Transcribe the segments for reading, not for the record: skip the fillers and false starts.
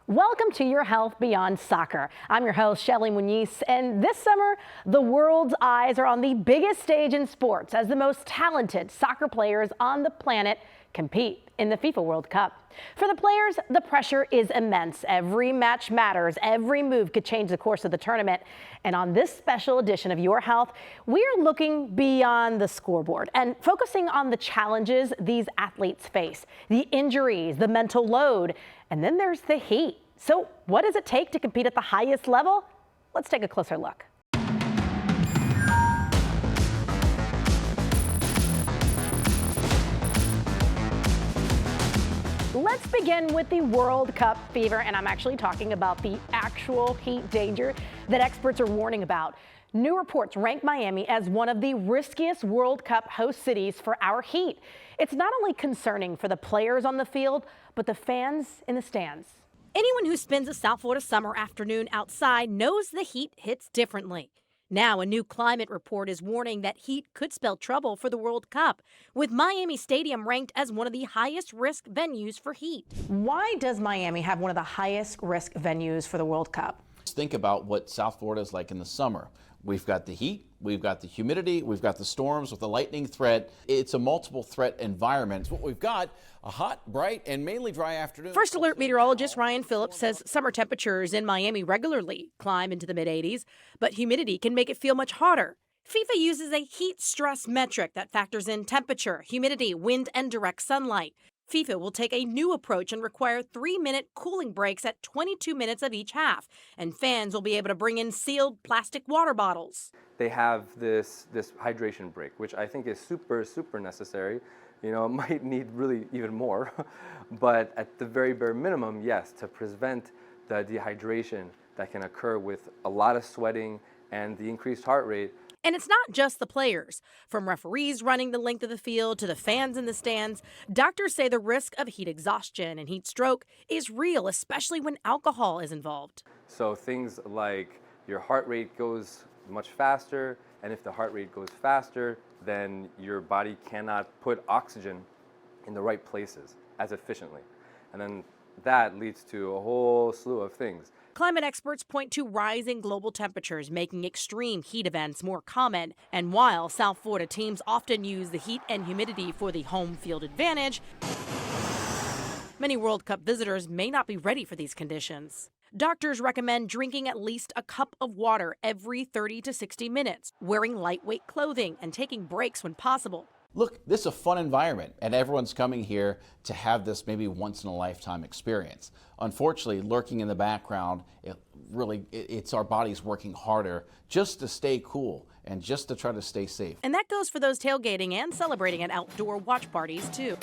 Welcome to Your Health Beyond Soccer. I'm your host, Sheli Muniz, and this summer, the world's eyes are on the biggest stage in sports as the most talented soccer players on the planet compete in the FIFA World Cup. For the players, the pressure is immense. Every match matters. Every move could change the course of the tournament. And on this special edition of Your Health, we are looking beyond the scoreboard and focusing on the challenges these athletes face, the injuries, the mental load, and then there's the heat. So what does it take to compete at the highest level? Let's take a closer look. Let's begin with the World Cup fever, and I'm actually talking about the actual heat danger that experts are warning about. New reports rank Miami as one of the riskiest World Cup host cities for our heat. It's not only concerning for the players on the field, but the fans in the stands. Anyone who spends a South Florida summer afternoon outside knows the heat hits differently. Now, a new climate report is warning that heat could spell trouble for the World Cup, with Miami Stadium ranked as one of the highest risk venues for heat. Why does Miami have one of the highest risk venues for the World Cup? Think about what South Florida is like in the summer. We've got the heat, we've got the humidity, we've got the storms with the lightning threat. It's a multiple threat environment. It's what we've got, a hot, bright, and mainly dry afternoon. First Alert meteorologist Ryan Phillips says summer temperatures in Miami regularly climb into the mid-80s, but humidity can make it feel much hotter. FIFA uses a heat stress metric that factors in temperature, humidity, wind, and direct sunlight. FIFA will take a new approach and require 3-minute cooling breaks at 22 minutes of each half, and fans will be able to bring in sealed plastic water bottles. They have this hydration break, which I think is super necessary. You know, it might need really even more, but at the very bare minimum, yes, to prevent the dehydration that can occur with a lot of sweating and the increased heart rate. And it's not just the players. From referees running the length of the field to the fans in the stands, doctors say the risk of heat exhaustion and heat stroke is real, especially when alcohol is involved. So things like your heart rate goes much faster, and if the heart rate goes faster, then your body cannot put oxygen in the right places as efficiently. And then that leads to a whole slew of things. Climate experts point to rising global temperatures making extreme heat events more common. And while South Florida teams often use the heat and humidity for the home field advantage, many World Cup visitors may not be ready for these conditions. Doctors recommend drinking at least a cup of water every 30 to 60 minutes, wearing lightweight clothing, and taking breaks when possible. Look, this is a fun environment, and everyone's coming here to have this maybe once-in-a-lifetime experience. Unfortunately, lurking in the background, it's our bodies working harder just to stay cool and just to try to stay safe. And that goes for those tailgating and celebrating at outdoor watch parties, too.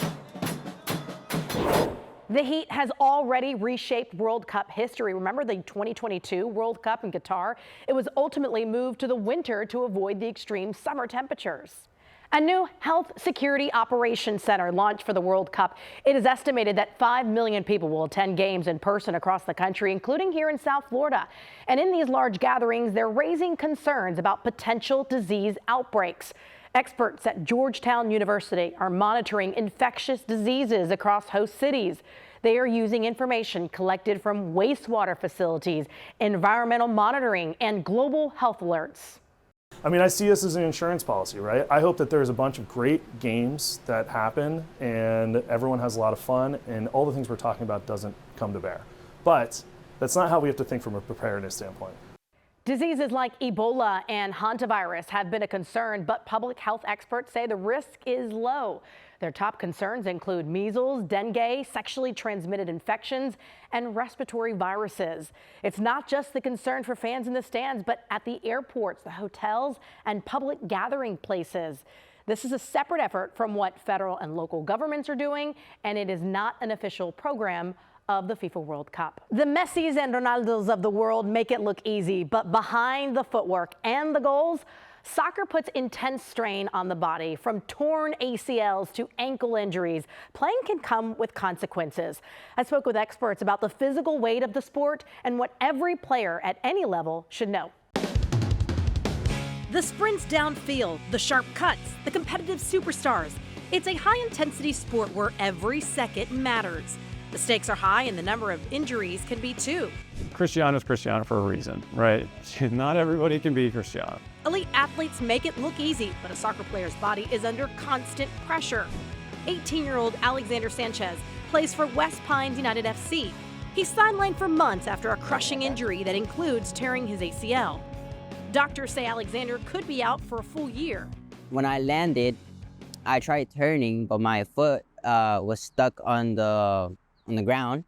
The heat has already reshaped World Cup history. Remember the 2022 World Cup in Qatar? It was ultimately moved to the winter to avoid the extreme summer temperatures. A new Health Security Operations Center launched for the World Cup. It is estimated that 5 million people will attend games in person across the country, including here in South Florida. And in these large gatherings, they're raising concerns about potential disease outbreaks. Experts at Georgetown University are monitoring infectious diseases across host cities. They are using information collected from wastewater facilities, environmental monitoring, and global health alerts. I mean, I see this as an insurance policy, right? I hope that there's a bunch of great games that happen and everyone has a lot of fun and all the things we're talking about doesn't come to bear. But that's not how we have to think from a preparedness standpoint. Diseases like Ebola and hantavirus have been a concern, but public health experts say the risk is low. Their top concerns include measles, dengue, sexually transmitted infections, and respiratory viruses. It's not just the concern for fans in the stands, but at the airports, the hotels, and public gathering places. This is a separate effort from what federal and local governments are doing, and it is not an official program of the FIFA World Cup. The Messis and Ronaldos of the world make it look easy, but behind the footwork and the goals, soccer puts intense strain on the body. From torn ACLs to ankle injuries, playing can come with consequences. I spoke with experts about the physical weight of the sport and what every player at any level should know. The sprints downfield, the sharp cuts, the competitive superstars. It's a high-intensity sport where every second matters. The stakes are high and the number of injuries can be too. Cristiano's Cristiano for a reason, right? Not everybody can be Cristiano. Elite athletes make it look easy, but a soccer player's body is under constant pressure. 18-year-old Alexander Sanchez plays for West Pines United FC. He's sidelined for months after a crushing injury that includes tearing his ACL. Doctors say Alexander could be out for a full year. When I landed, I tried turning, but my foot was stuck on the ground,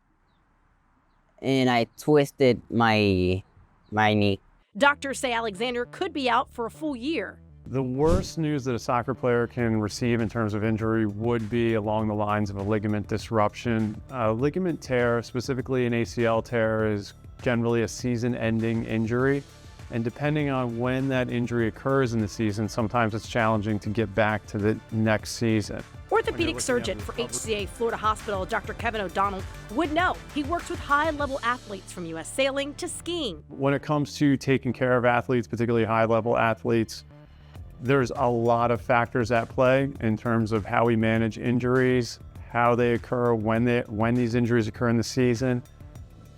and I twisted my knee. Doctors say Alexander could be out for a full year. The worst news that a soccer player can receive in terms of injury would be along the lines of a ligament disruption. A ligament tear, specifically an ACL tear, is generally a season-ending injury. And depending on when that injury occurs in the season, sometimes it's challenging to get back to the next season. Orthopedic surgeon for HCA Florida Hospital, Dr. Kevin O'Donnell, would know. He works with high-level athletes from U.S. sailing to skiing. When it comes to taking care of athletes, particularly high-level athletes, there's a lot of factors at play in terms of how we manage injuries, how they occur, when these injuries occur in the season,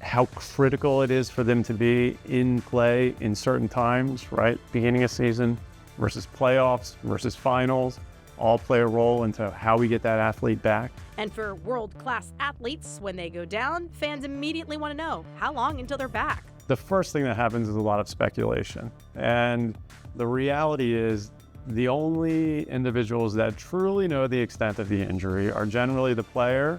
how critical it is for them to be in play in certain times, right? Beginning of season versus playoffs versus finals, all play a role into how we get that athlete back. And for world-class athletes, when they go down, fans immediately want to know how long until they're back. The first thing that happens is a lot of speculation. And the reality is the only individuals that truly know the extent of the injury are generally the player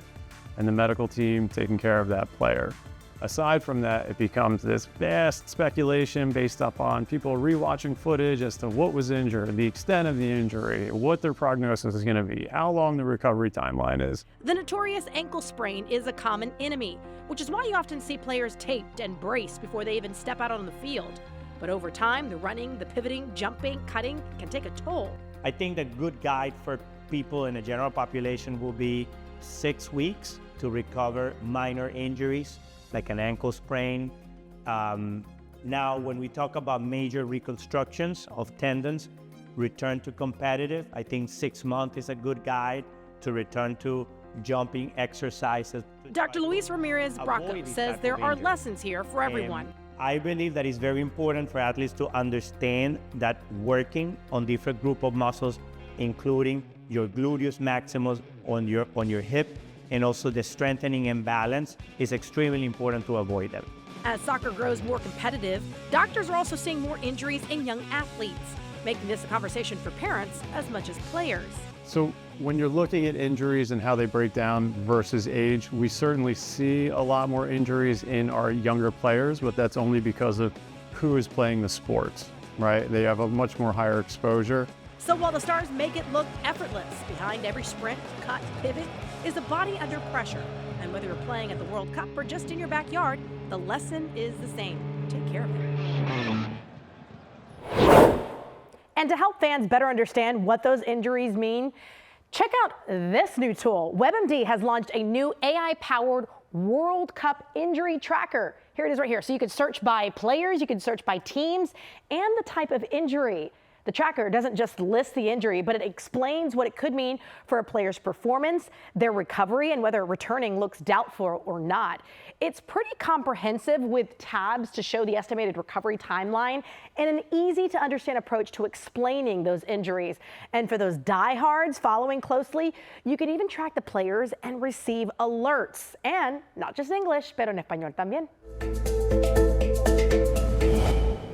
and the medical team taking care of that player. Aside from that, it becomes this vast speculation based upon people rewatching footage as to what was injured, the extent of the injury, what their prognosis is going to be, how long the recovery timeline is. The notorious ankle sprain is a common enemy, which is why you often see players taped and braced before they even step out on the field. But over time, the running, the pivoting, jumping, cutting can take a toll. I think the good guide for people in the general population will be 6 weeks to recover minor injuries, like an ankle sprain. Now, when we talk about major reconstructions of tendons, return to competitive, I think 6 months is a good guide to return to jumping exercises. Dr. Luis Ramirez Bracco says there are lessons here for everyone. I believe that it's very important for athletes to understand that working on different group of muscles, including your gluteus maximus on your hip, and also the strengthening and balance, is extremely important to avoid them. As soccer grows more competitive, doctors are also seeing more injuries in young athletes, making this a conversation for parents as much as players. So when you're looking at injuries and how they break down versus age, we certainly see a lot more injuries in our younger players, but that's only because of who is playing the sports, right? They have a much more higher exposure. So while the stars make it look effortless, behind every sprint, cut, pivot is a body under pressure. And whether you're playing at the World Cup or just in your backyard, the lesson is the same. Take care of it. And to help fans better understand what those injuries mean, check out this new tool. WebMD has launched a new AI-powered World Cup injury tracker. Here it is right here. So you can search by players, you can search by teams, and the type of injury. The tracker doesn't just list the injury, but it explains what it could mean for a player's performance, their recovery, and whether returning looks doubtful or not. It's pretty comprehensive with tabs to show the estimated recovery timeline and an easy to understand approach to explaining those injuries. And for those diehards following closely, you can even track the players and receive alerts. And not just English, pero en español también.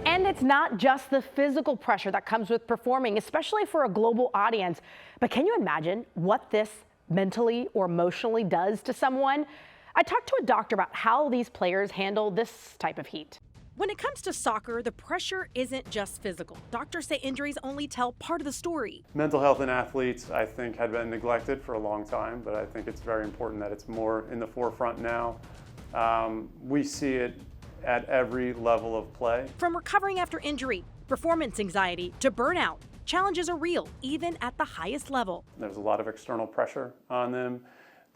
And it's not just the physical pressure that comes with performing, especially for a global audience. But can you imagine what this mentally or emotionally does to someone? I talked to a doctor about how these players handle this type of heat. When it comes to soccer, the pressure isn't just physical. Doctors say injuries only tell part of the story. Mental health in athletes, I think, had been neglected for a long time, but I think it's very important that it's more in the forefront now. We see it at every level of play. From recovering after injury, performance anxiety, to burnout, challenges are real, even at the highest level. There's a lot of external pressure on them,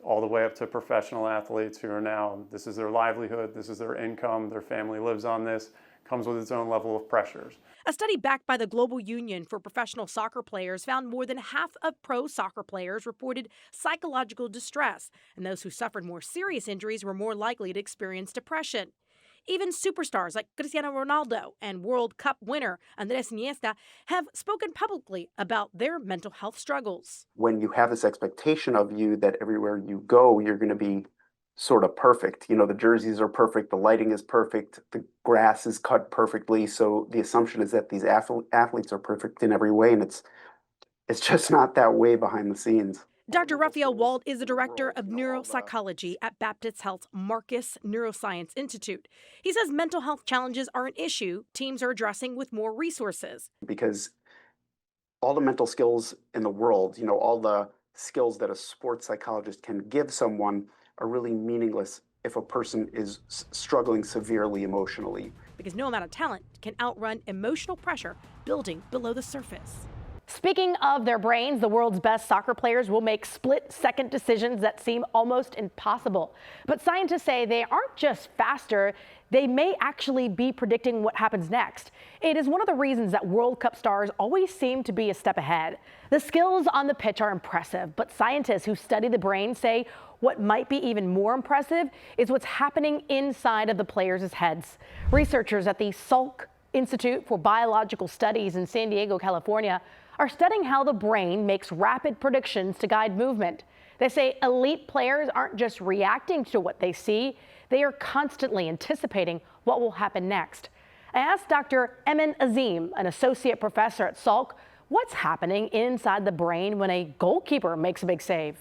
all the way up to professional athletes who are now, this is their livelihood, this is their income, their family lives on this, comes with its own level of pressures. A study backed by the Global Union for Professional Soccer Players found more than half of pro soccer players reported psychological distress, and those who suffered more serious injuries were more likely to experience depression. Even superstars like Cristiano Ronaldo and World Cup winner Andres Iniesta have spoken publicly about their mental health struggles. When you have this expectation of you that everywhere you go, you're going to be sort of perfect. You know, the jerseys are perfect, the lighting is perfect, the grass is cut perfectly. So the assumption is that these athletes are perfect in every way, and it's just not that way behind the scenes. Dr. Raphael Wald is the director of neuropsychology at Baptist Health's Marcus Neuroscience Institute. He says mental health challenges are an issue teams are addressing with more resources. Because all the mental skills in the world, you know, all the skills that a sports psychologist can give someone are really meaningless if a person is struggling severely emotionally. Because no amount of talent can outrun emotional pressure building below the surface. Speaking of their brains, the world's best soccer players will make split-second decisions that seem almost impossible. But scientists say they aren't just faster, they may actually be predicting what happens next. It is one of the reasons that World Cup stars always seem to be a step ahead. The skills on the pitch are impressive, but scientists who study the brain say what might be even more impressive is what's happening inside of the players' heads. Researchers at the Salk Institute for Biological Studies in San Diego, California, are studying how the brain makes rapid predictions to guide movement. They say elite players aren't just reacting to what they see, they are constantly anticipating what will happen next. I asked Dr. Emin Azim, an associate professor at Salk, what's happening inside the brain when a goalkeeper makes a big save.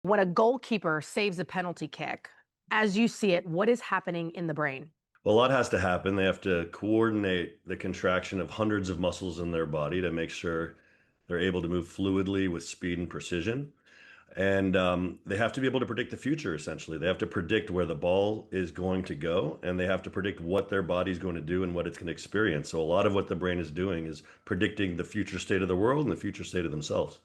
When a goalkeeper saves a penalty kick, as you see it, what is happening in the brain? Well, a lot has to happen. They have to coordinate the contraction of hundreds of muscles in their body to make sure they're able to move fluidly with speed and precision. And they have to be able to predict the future, essentially. They have to predict where the ball is going to go, and they have to predict what their body's going to do and what it's going to experience. So a lot of what the brain is doing is predicting the future state of the world and the future state of themselves.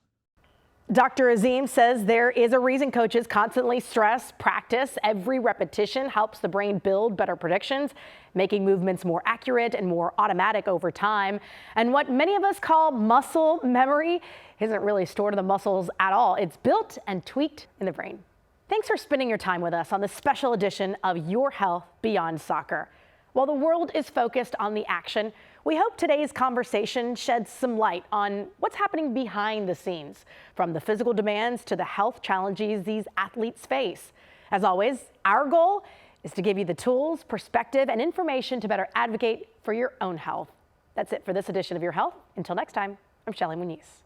Dr. Azim says there is a reason coaches constantly stress practice. Every repetition helps the brain build better predictions, making movements more accurate and more automatic over time. And what many of us call muscle memory isn't really stored in the muscles at all. It's built and tweaked in the brain. Thanks for spending your time with us on this special edition of Your Health Beyond Soccer. While the world is focused on the action, we hope today's conversation sheds some light on what's happening behind the scenes, from the physical demands to the health challenges these athletes face. As always, our goal is to give you the tools, perspective, and information to better advocate for your own health. That's it for this edition of Your Health. Until next time, I'm Sheli Muniz.